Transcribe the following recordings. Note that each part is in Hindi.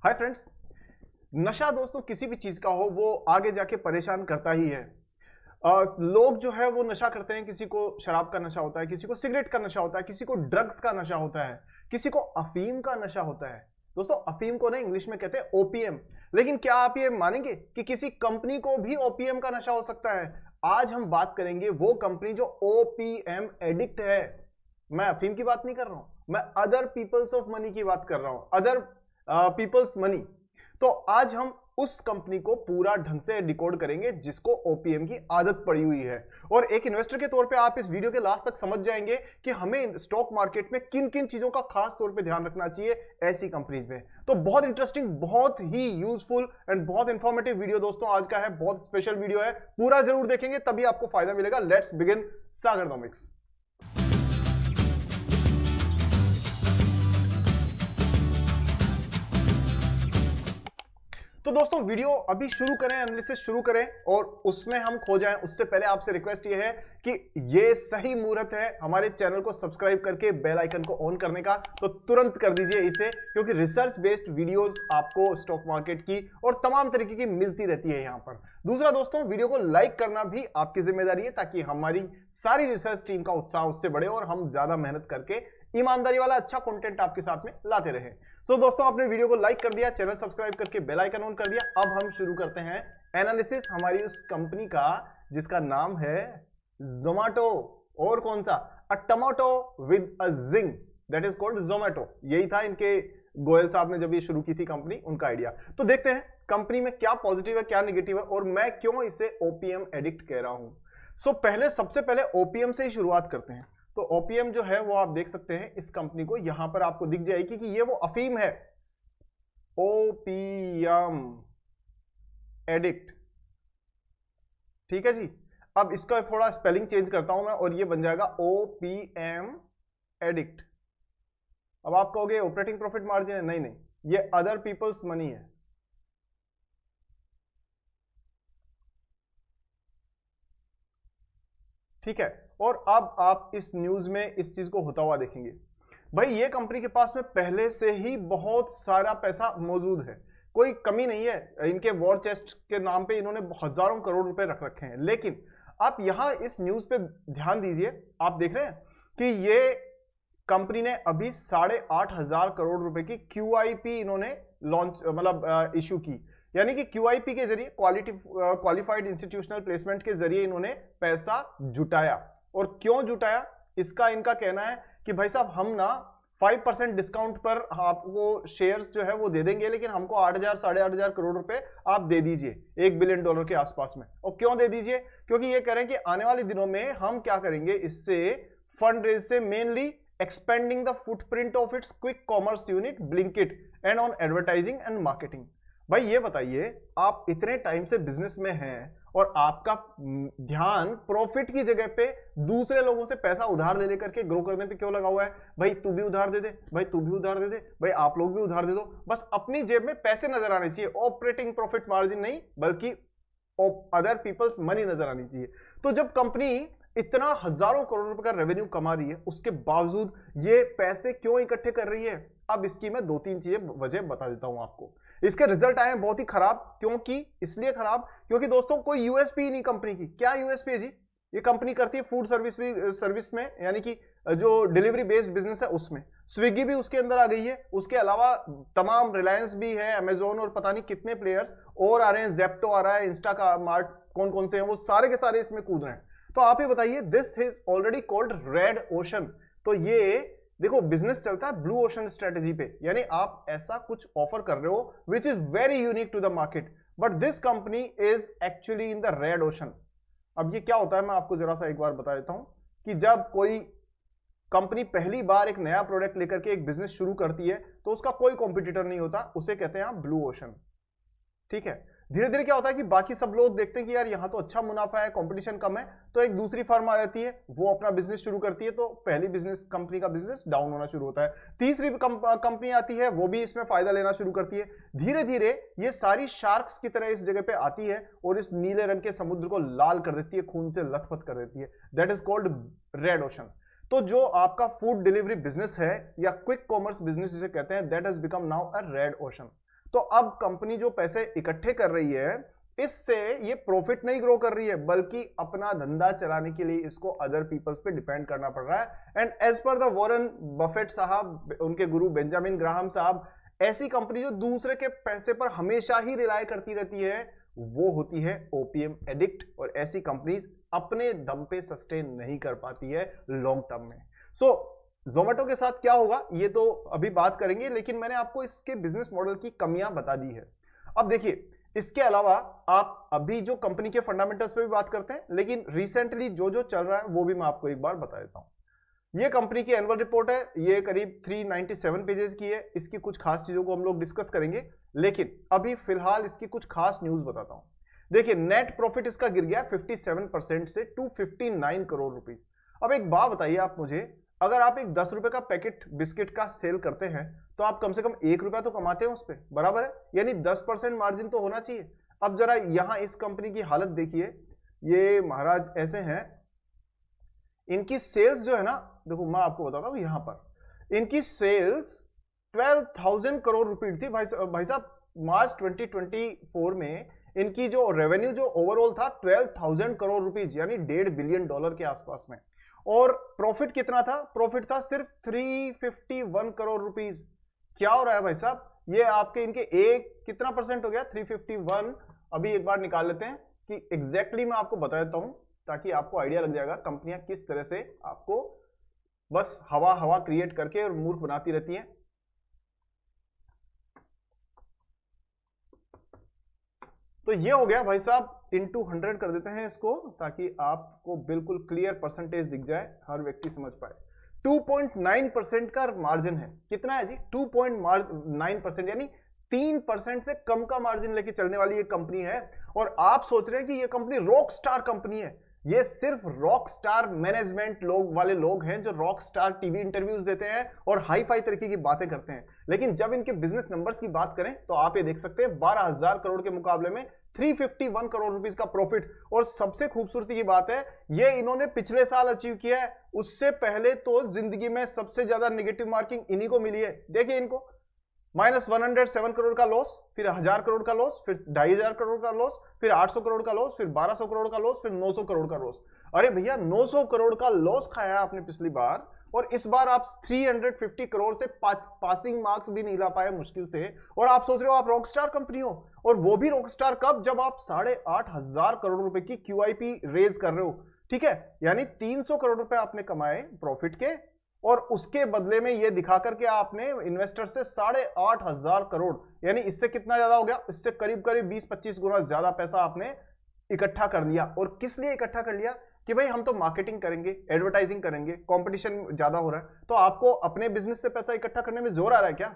Hi friends. नशा दोस्तों किसी भी चीज का हो वो आगे जाके परेशान करता ही है। लोग जो है वो नशा करते हैं। किसी को शराब का नशा होता है, किसी को सिगरेट का नशा होता है, किसी को ड्रग्स का नशा होता है, किसी को अफीम का नशा होता है। दोस्तों अफीम को ना इंग्लिश में कहते हैं ओपीएम। लेकिन क्या आप ये मानेंगे कि किसी कंपनी को भी ओपीएम का नशा हो सकता है? आज हम बात करेंगे वो कंपनी जो ओपीएम एडिक्ट है। मैं अफीम की बात नहीं कर रहा हूं, मैं अदर पीपल्स ऑफ मनी की बात कर रहा हूं, अदर पीपल्स मनी। तो आज हम उस कंपनी को पूरा ढंग से डिकोड करेंगे जिसको ओपीएम की आदत पड़ी हुई है। और एक इन्वेस्टर के तौर पे आप इस वीडियो के लास्ट तक समझ जाएंगे कि हमें स्टॉक मार्केट में किन किन चीजों का खास तौर पे ध्यान रखना चाहिए ऐसी कंपनीज में। तो बहुत इंटरेस्टिंग, बहुत ही यूजफुल एंड बहुत इंफॉर्मेटिव वीडियो दोस्तों आज का है। बहुत स्पेशल वीडियो है, पूरा जरूर देखेंगे तभी आपको फायदा मिलेगा। Let's begin Sagarnomics. तो दोस्तों वीडियो अभी शुरू करें, एनालिसिस शुरू करें और उसमें हम खो जाएं उससे पहले आपसे रिक्वेस्ट ये है कि ये सही मुहूर्त है हमारे चैनल को सब्सक्राइब करके बेल आइकन को ऑन करने का। तो तुरंत कर दीजिए इसे, क्योंकि रिसर्च बेस्ड वीडियोस आपको स्टॉक मार्केट की और तमाम तरीके की मिलती रहती है यहां पर। दूसरा दोस्तों, वीडियो को लाइक करना भी आपकी जिम्मेदारी है ताकि हमारी सारी रिसर्च टीम का उत्साह उससे बढ़े और हम ज्यादा मेहनत करके ईमानदारी वाला अच्छा कंटेंट आपके साथ में लाते रहे। तो दोस्तों आपने वीडियो को लाइक कर दिया, चैनल सब्सक्राइब करके बेल आइकन ऑन कर दिया। अब हम शुरू करते हैं एनालिसिस हमारी उस कंपनी का जिसका नाम है जोमैटो। और कौन सा? A tomato with a zing, that is called Zomato. यही था इनके गोयल साहब ने जब ये शुरू की थी कंपनी, उनका आइडिया। तो देखते हैं कंपनी में क्या पॉजिटिव है क्या नेगेटिव है और मैं क्यों इसे ओपीएम एडिक्ट कह रहा हूं। सबसे पहले ओपीएम से ही शुरुआत करते हैं। तो ओपीएम जो है वो आप देख सकते हैं इस कंपनी को, यहां पर आपको दिख जाएगी कि ये वो अफीम है, ओपीएम एडिक्ट। ठीक है जी। अब इसका थोड़ा स्पेलिंग चेंज करता हूं मैं और ये बन जाएगा ओपीएम एडिक्ट। अब आप कहोगे ऑपरेटिंग प्रॉफिट मार्जिन है, नहीं नहीं, ये अदर पीपल्स मनी है। ठीक है। और अब आप इस न्यूज में इस चीज को होता हुआ देखेंगे। भाई ये कंपनी के पास में पहले से ही बहुत सारा पैसा मौजूद है, कोई कमी नहीं है। इनके वॉर चेस्ट के नाम पे इन्होंने हजारों करोड़ रुपए रख रखे हैं। लेकिन आप यहां इस न्यूज पे ध्यान दीजिए, आप देख रहे हैं कि ये कंपनी ने अभी 8,500 करोड़ रुपए की क्यूआईपी इन्होंने लॉन्च मतलब इश्यू की। यानी कि क्यूआईपी के जरिए क्वालिफाइड इंस्टीट्यूशनल प्लेसमेंट के जरिए इन्होंने पैसा जुटाया। और क्यों जुटाया, इसका इनका कहना है कि भाई साहब हम ना 5% डिस्काउंट पर आपको शेयर्स जो है वो दे देंगे, लेकिन हमको 8,000 8,500 करोड़ रुपए आप दे दीजिए, $1 बिलियन के आसपास में। और क्यों दे दीजिए? क्योंकि ये कह रहे हैं कि आने वाले दिनों में हम क्या करेंगे, इससे फंड रेज से mainly expanding the footprint of its quick commerce unit Blinkit and on advertising and marketing. भाई ये बताइए, आप इतने टाइम से बिजनेस में हैं और आपका ध्यान प्रॉफिट की जगह पे दूसरे लोगों से पैसा उधार ले लेकर के ग्रो करने पे क्यों लगा हुआ है? भाई तू भी उधार दे दे, भाई तू भी उधार दे दे, भाई आप लोग भी उधार दे दो। बस अपनी जेब में पैसे नजर आने चाहिए, ऑपरेटिंग प्रॉफिट मार्जिन नहीं बल्कि अदर पीपल्स मनी नजर आनी चाहिए। तो जब कंपनी इतना हजारों करोड़ रुपए का रेवेन्यू कमा रही है, उसके बावजूद ये पैसे क्यों इकट्ठे कर रही है? अब इसकी मैं 2-3 चीजें वजह बता देता हूं आपको। इसके रिजल्ट आए बहुत ही खराब। क्योंकि इसलिए खराब क्योंकि दोस्तों कोई यूएसपी नहीं कंपनी की। क्या यूएसपी है जी? ये कंपनी करती है फूड सर्विस में, यानी कि जो डिलीवरी बेस्ड बिजनेस है उसमें। स्विगी भी उसके अंदर आ गई है, उसके अलावा तमाम रिलायंस भी है, अमेजोन और पता नहीं कितने प्लेयर्स और आ रहे हैं, जेप्टो आ रहा है, इंस्टा का मार्ट, कौन कौन से हैं वो सारे के सारे इसमें कूद रहे हैं। तो आप ये बताइए, this is already called red ocean. तो ये देखो बिजनेस चलता है ब्लू ओशन स्ट्रेटेजी पे, यानी आप ऐसा कुछ ऑफर कर रहे हो which is very unique to the market, but this company is actually in the red ocean. अब ये क्या होता है मैं आपको जरा सा एक बार बता देता हूं कि जब कोई कंपनी पहली बार एक नया प्रोडक्ट लेकर के एक बिजनेस शुरू करती है तो उसका कोई कॉम्पिटिटर नहीं होता, उसे कहते हैं ब्लू ओशन। ठीक है। धीरे धीरे क्या होता है कि बाकी सब लोग देखते हैं कि यार यहां तो अच्छा मुनाफा है, कंपटीशन कम है, तो एक दूसरी फर्म आ जाती है, वो अपना बिजनेस शुरू करती है, तो पहली बिजनेस कंपनी का बिजनेस डाउन होना शुरू होता है। तीसरी कंपनी आती है, वो भी इसमें फायदा लेना शुरू करती है। धीरे धीरे ये सारी शार्क्स की तरह इस जगह पे आती है और इस नीले रंग के समुद्र को लाल कर देती है, खून से लथपथ कर देती है। That is called red ocean. तो जो आपका फूड डिलीवरी बिजनेस है या क्विक कॉमर्स बिजनेस जिसे कहते हैं, that has become now a red ocean. तो अब कंपनी जो पैसे इकट्ठे कर रही है, इससे ये प्रॉफिट नहीं ग्रो कर रही है, बल्कि अपना धंधा चलाने के लिए इसको अदर पीपल्स पे डिपेंड करना पड़ रहा है। And as per the Warren Buffett साहब, उनके गुरु बेंजामिन ग्राहम साहब, ऐसी कंपनी जो दूसरे के पैसे पर हमेशा ही रिलाय करती रहती है, वो होती है ओपीएम एडिक्ट। और ऐसी कंपनीज अपने दम पे सस्टेन नहीं कर पाती है लॉन्ग टर्म में। सो जोमेटो के साथ क्या होगा ये तो अभी बात करेंगे, लेकिन मैंने आपको इसके बिजनेस मॉडल की कमियां बता दी है। अब देखिए, इसके अलावा आप अभी जो कंपनी के फंडामेंटल्स पे भी बात करते हैं, लेकिन रिसेंटली जो जो चल रहा है वो भी मैं आपको एक बार बता देता हूं। ये कंपनी की एनुअल रिपोर्ट है, ये करीब 397 पेजेस की है। इसकी कुछ खास चीजों को हम लोग डिस्कस करेंगे, लेकिन अभी फिलहाल इसकी कुछ खास न्यूज बताता हूं। देखिए, नेट प्रॉफिट इसका गिर गया 57% से 259 करोड़ रुपीज। अब एक बात बताइए आप मुझे, अगर आप एक 10 रुपए का पैकेट बिस्किट का सेल करते हैं तो आप कम से कम 1 रुपया तो कमाते हैं उस पर, बराबर है? यानी 10% मार्जिन तो होना चाहिए। अब जरा यहां इस कंपनी की हालत देखिए, ये महाराज ऐसे हैं, इनकी सेल्स जो है ना, देखो मैं आपको बताता हूं, यहां पर इनकी सेल्स 12,000 करोड़ रुपए थी भाई साहब। मार्च 2024 में इनकी जो रेवेन्यू जो ओवरऑल था 12,000 करोड़ रुपीज, यानी $1.5 बिलियन के आसपास में। और प्रॉफिट कितना था? प्रॉफिट था सिर्फ 351 करोड़ रुपीज। क्या हो रहा है भाई साहब? ये आपके इनके एक कितना परसेंट हो गया? 351। अभी एक बार निकाल लेते हैं कि एग्जैक्टली मैं आपको बता देता हूं, ताकि आपको आइडिया लग जाएगा कंपनियां किस तरह से आपको बस हवा हवा क्रिएट करके और मूर्ख बनाती रहती हैं। तो ये हो गया भाई साहब, इंटू 100 कर देते हैं इसको, ताकि आपको बिल्कुल क्लियर परसेंटेज दिख जाए, हर व्यक्ति समझ पाए। 2.9% का मार्जिन है। कितना है जी? 2.9%, यानी 3% से कम का मार्जिन लेके चलने वाली ये कंपनी है। और आप सोच रहे हैं कि ये कंपनी रॉक स्टार कंपनी है। ये सिर्फ रॉक स्टार मैनेजमेंट वाले लोग हैं जो रॉक स्टार टीवी इंटरव्यूज देते हैं और हाई फाई तरीके की बातें करते हैं। लेकिन जब इनके बिजनेस नंबर्स की बात करें तो आप ये देख सकते हैं 12,000 करोड़ के मुकाबले में 351 करोड़ रुपीस का प्रॉफिट। और सबसे खूबसूरती की बात है, ये इन्होंने पिछले साल अचीव किया है। उससे पहले तो जिंदगी में सबसे ज्यादा नेगेटिव मार्किंग इन्हीं को मिली है। देखिए इनको -107 करोड़ का लॉस, फिर 1000 करोड़ का लॉस, फिर 2500 करोड़ का लॉस, फिर 800 करोड़ का लॉस, फिर 1200 करोड़ का लॉस, फिर 900 करोड़ का लॉस। अरे भैया, 900 करोड़ का लॉस खाया आपने पिछली बार, और इस बार आप 350 करोड़ से पासिंग मार्क्स भी नहीं ला पाए मुश्किल से। और आप सोच रहे हो आप रॉकस्टार कंपनी हो, और वो भी रॉकस्टार कब? जब आप 8,500 करोड़ रुपए की QIP रेज कर रहे हो। ठीक है, यानी 300 करोड़ रुपए आपने कमाए प्रॉफिट के, और उसके बदले में ये दिखा करके आपने इन्वेस्टर से 8,500 करोड़, यानी इससे कितना ज्यादा हो गया? इससे करीब करीब 20-25 गुना ज्यादा पैसा आपने इकट्ठा कर लिया। और किस लिए इकट्ठा कर लिया? कि भाई हम तो मार्केटिंग करेंगे, एडवर्टाइजिंग करेंगे, कंपटीशन ज्यादा हो रहा है, तो आपको अपने बिजनेस से पैसा इकट्ठा करने में जोर आ रहा है क्या?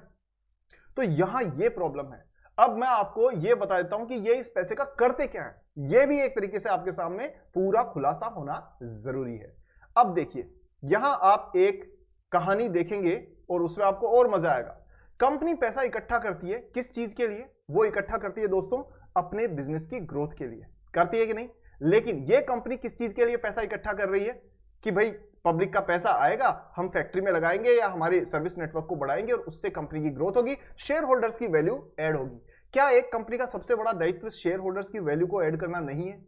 तो यहां ये प्रॉब्लम है। अब मैं आपको ये बता देता हूं कि ये इस पैसे का करते क्या है। ये भी एक तरीके से आपके सामने पूरा खुलासा होना जरूरी है। अब देखिए, यहां आप एक कहानी देखेंगे और उसमें आपको और मजा आएगा। कंपनी पैसा इकट्ठा करती है किस चीज के लिए? वो इकट्ठा करती है दोस्तों अपने बिजनेस की ग्रोथ के लिए। करती है कि नहीं? लेकिन ये कंपनी किस चीज के लिए पैसा इकट्ठा कर रही है? कि भाई पब्लिक का पैसा आएगा, हम फैक्ट्री में लगाएंगे या हमारे सर्विस नेटवर्क को बढ़ाएंगे, और उससे कंपनी की ग्रोथ होगी, शेयर होल्डर्स की वैल्यू ऐड होगी। क्या एक कंपनी का सबसे बड़ा दायित्व शेयर होल्डर्स की वैल्यू को ऐड करना नहीं है?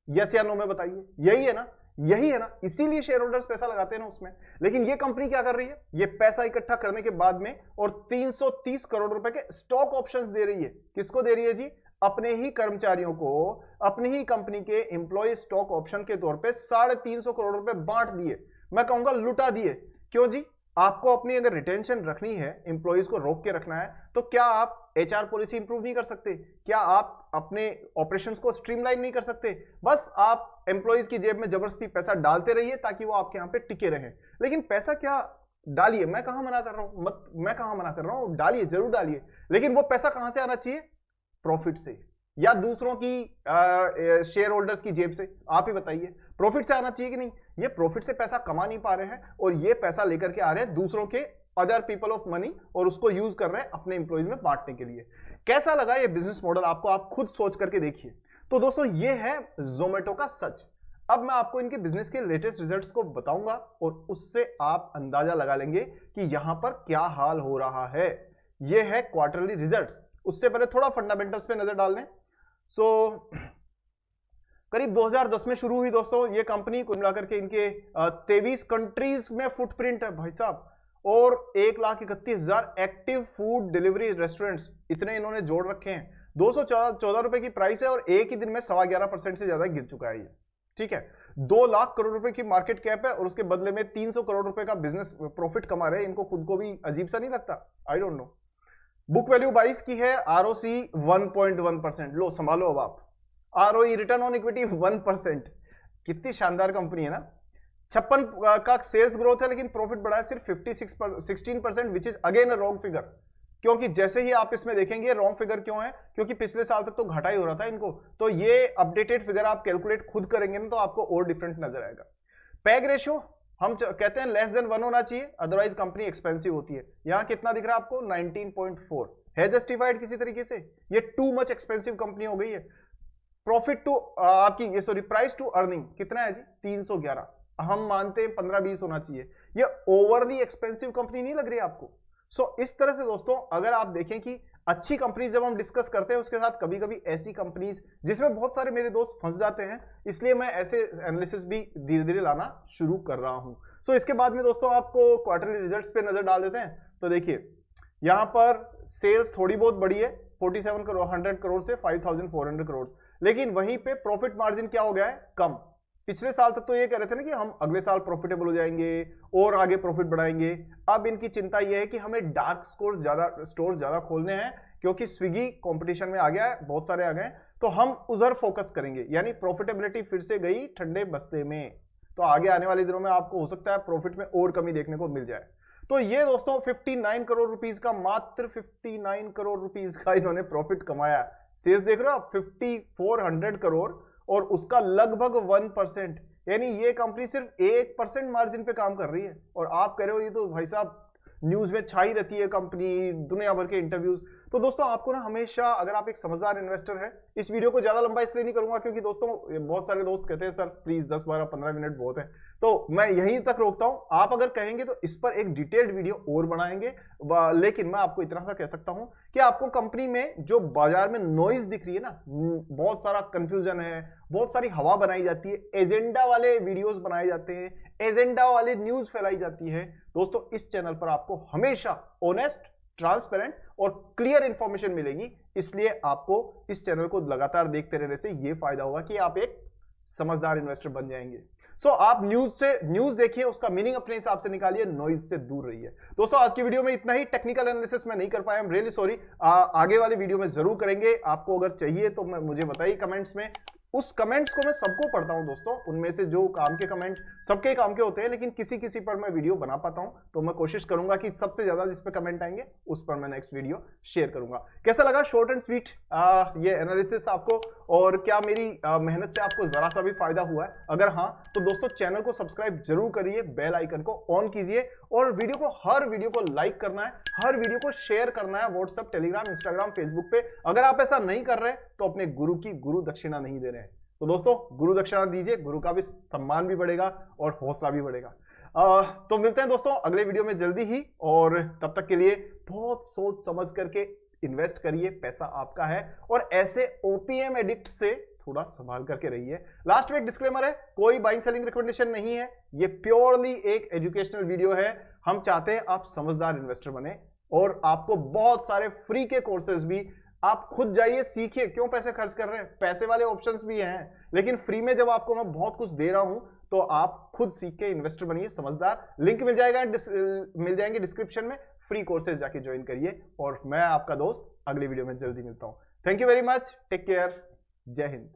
यस या नो में बताइए। यही है ना? यही है ना? इसीलिए शेयर होल्डर्स पैसा लगाते हैं ना उसमें। लेकिन ये कंपनी क्या कर रही है? ये पैसा इकट्ठा करने के बाद में और 330 करोड़ रुपए के स्टॉक ऑप्शंस दे रही है। किसको दे रही है जी? अपने ही कर्मचारियों को अपनी ही कंपनी के एम्प्लॉय स्टॉक ऑप्शन के तौर पे 350 करोड़ रुपए बांट दिए। मैं कहूंगा लुटा दिए। क्यों जी? आपको अपनी अगर रिटेंशन रखनी है, एम्प्लॉयज को रोक के रखना है, तो क्या आप HR पॉलिसी इंप्रूव नहीं कर सकते? क्या आप अपने ऑपरेशंस को स्ट्रीमलाइन नहीं कर सकते? बस आप एम्प्लॉयज की जेब में जबरदस्ती पैसा डालते रहिए ताकि वो आपके यहां पे टिके रहें। लेकिन पैसा क्या डालिए, मैं कहां मना कर रहा हूं, मैं कहां मना कर रहा हूं, डालिए, जरूर डालिए। लेकिन वो पैसा कहां से आना चाहिए? प्रॉफिट से, या दूसरों की शेयर होल्डर्स की जेब से? आप ही बताइए। प्रॉफिट से आना चाहिए कि नहीं? ये प्रॉफिट से पैसा कमा नहीं पा रहे हैं, और ये पैसा लेकर के आ रहे हैं दूसरों के अदर पीपल ऑफ मनी, और उसको यूज कर रहे हैं अपने एम्प्लॉइज में बांटने के लिए। कैसा लगा ये बिजनेस मॉडल आपको? आप खुद सोच करके देखिए। तो दोस्तों, ये है जोमेटो का सच। अब मैं आपको इनके बिजनेस के लेटेस्ट रिजल्ट्स को बताऊंगा, और उससे आप अंदाजा लगा लेंगे कि यहां पर क्या हाल हो रहा है। ये है क्वार्टरली रिजल्ट्स। उससे पहले थोड़ा फंडामेंटल्स पे नजर डाल लें। सो करीब 2010 में शुरू हुई दोस्तों ये कंपनी, कुल मिलाकर के इनके 23 कंट्रीज में फुटप्रिंट है भाई साहब, और 1,31,000 एक्टिव फूड डिलीवरी रेस्टोरेंट्स इतने इन्होंने जोड़ रखे हैं। 214 रुपए की प्राइस है और एक ही दिन में 11.25% से ज्यादा गिर चुका है ये, ठीक है। 2 लाख करोड़ रुपए की मार्केट कैप है और उसके बदले में 300 करोड़ रुपए का बिजनेस प्रॉफिट कमा रहे हैं। इनको खुद को भी अजीब सा नहीं लगता? I don't know. Book value 22 की है, ROC 1.1%। लो संभालो अब आप। ROE return on equity 1%। कितनी शानदार कंपनी है ना। 56 का सेल्स ग्रोथ है लेकिन प्रॉफिट बढ़ा है सिर्फ 16%, which is again a wrong figure. क्योंकि जैसे ही आप इसमें देखेंगे रॉन्ग फिगर क्यों है, क्योंकि पिछले साल तक तो घाटा ही हो रहा था इनको, तो ये अपडेटेड फिगर आप कैलकुलेट खुद करेंगे ना तो आपको और डिफरेंट नजर आएगा। पैग रेशियो हम कहते हैं लेस देन 1 होना चाहिए, अदरवाइज कंपनी एक्सपेंसिव होती है। यहां कितना दिख रहा है आपको? 19.4 है जस्टिफाइड किसी तरीके से? ये टू मच एक्सपेंसिव कंपनी हो गई है। प्रॉफिट टू आपकी ये सॉरी प्राइस टू अर्निंग कितना है जी? 311। हम मानते हैं 15-20 होना चाहिए। ये ओवरली एक्सपेंसिव कंपनी नहीं लग रही आपको? सो इस तरह से दोस्तों अगर आप देखें कि अच्छी कंपनीज जब हम डिस्कस करते हैं उसके साथ कभी कभी ऐसी कंपनीज जिसमें बहुत सारे मेरे दोस्त फंस जाते हैं, इसलिए मैं ऐसे एनालिसिस भी धीरे धीरे लाना शुरू कर रहा हूं। सो इसके बाद में दोस्तों आपको क्वार्टरली रिजल्ट्स पे नजर डाल देते हैं। तो देखिए यहां पर सेल्स थोड़ी बहुत बढ़ी है 4700 करोड़ से 5400 करोड़, लेकिन वहीं पे प्रॉफिट मार्जिन क्या हो गया है? कम। पिछले साल तक तो ये कह रहे थे ना कि हम अगले साल प्रॉफिटेबल हो जाएंगे और आगे प्रॉफिट बढ़ाएंगे। अब इनकी चिंता यह है कि हमें डार्क स्टोर ज्यादा खोलने हैं क्योंकि स्विगी कंपटीशन में आ गया है, बहुत सारे आ गए, तो हम उधर फोकस करेंगे। यानी प्रॉफिटेबिलिटी फिर से गई ठंडे बस्ते में, तो आगे आने वाले दिनों में आपको हो सकता है प्रॉफिट में और कमी देखने को मिल जाए। तो ये दोस्तों 59 करोड़ रुपीज का, मात्र 59 करोड़ रुपीज का इन्होंने प्रॉफिट कमाया। सेल्स देख रहे हो आप 5400 करोड़ और उसका लगभग 1%, यानी ये कंपनी सिर्फ 1% मार्जिन पे काम कर रही है। और आप कह रहे हो ये तो भाई साहब न्यूज में छाई रहती है कंपनी, दुनिया भर के इंटरव्यूज। तो दोस्तों आपको ना हमेशा, अगर आप एक समझदार इन्वेस्टर है, इस वीडियो को ज्यादा लंबा इसलिए नहीं करूंगा क्योंकि दोस्तों बहुत सारे दोस्त कहते हैं सर प्लीज 10, 12, 15 मिनट बहुत है, तो मैं यहीं तक रोकता हूं। आप अगर कहेंगे तो इस पर एक डिटेल्ड वीडियो और बनाएंगे, लेकिन मैं आपको इतना सा कह सकता हूं कि आपको कंपनी में जो बाजार में नॉइज दिख रही है ना, बहुत सारा कंफ्यूजन है, बहुत सारी हवा बनाई जाती है, एजेंडा वाले वीडियोस बनाए जाते हैं, एजेंडा वाली न्यूज फैलाई जाती है। दोस्तों इस चैनल पर आपको हमेशा ऑनेस्ट, ट्रांसपेरेंट और क्लियर इंफॉर्मेशन मिलेगी, इसलिए आपको इस चैनल को लगातार देखते रहने से यह फायदा होगा कि आप एक समझदार इन्वेस्टर बन जाएंगे। सो आप न्यूज देखिए, उसका मीनिंग अपने हिसाब से निकालिए, नॉइज से दूर रहिए। दोस्तों आज की वीडियो में इतना ही। टेक्निकल एनालिसिस में नहीं कर पाया, आई एम रियली सॉरी। आगे वाली वीडियो में जरूर करेंगे। आपको अगर चाहिए तो मुझे बताइए कमेंट्स में। उस कमेंट्स को मैं सबको पढ़ता हूं दोस्तों, उनमें से जो काम के कमेंट सबके काम के होते हैं, लेकिन किसी किसी पर मैं वीडियो बना पाता हूं, तो मैं कोशिश करूंगा कि सबसे ज्यादा जिस पे कमेंट आएंगे उस पर मैं नेक्स्ट वीडियो शेयर करूंगा। कैसा लगा शॉर्ट एंड स्वीट ये एनालिसिस आपको, और क्या मेरी मेहनत से आपको जरा सा भी फायदा हुआ है? अगर हाँ तो दोस्तों चैनल को सब्सक्राइब जरूर करिए, बेल आइकन को ऑन कीजिए, और हर वीडियो को लाइक करना है, हर वीडियो को शेयर करना है व्हाट्सएप, टेलीग्राम, इंस्टाग्राम, फेसबुक पे। अगर आप ऐसा नहीं कर रहे तो अपने गुरु की गुरु दक्षिणा नहीं दे रहे हैं। तो दोस्तों गुरु दक्षिणा दीजिए, गुरु का भी सम्मान भी बढ़ेगा और हौसला भी बढ़ेगा। तो मिलते हैं दोस्तों अगले वीडियो में जल्दी ही, और तब तक के लिए बहुत सोच समझ करके इन्वेस्ट करिए, पैसा आपका है, और ऐसे ओपीएम एडिक्ट से थोड़ा संभाल करके रहिए। लास्ट में एक डिस्क्लेमर है, कोई बाइंग सेलिंग रिकमेंडेशन नहीं है, ये प्योरली एक एजुकेशनल वीडियो है। हम चाहते हैं आप समझदार इन्वेस्टर बने, और आपको बहुत सारे फ्री के कोर्सेज भी, आप खुद जाइए सीखिए। क्यों पैसे खर्च कर रहे हैं? पैसे वाले ऑप्शंस भी हैं, लेकिन फ्री में जब आपको मैं बहुत कुछ दे रहा हूं तो आप खुद सीख के इन्वेस्टर बनिए, समझदार। लिंक मिल जाएंगे डिस्क्रिप्शन में, फ्री कोर्सेज जाके ज्वाइन करिए। और मैं आपका दोस्त अगली वीडियो में जल्दी मिलता हूं। Thank you very much, take care, जय हिंद।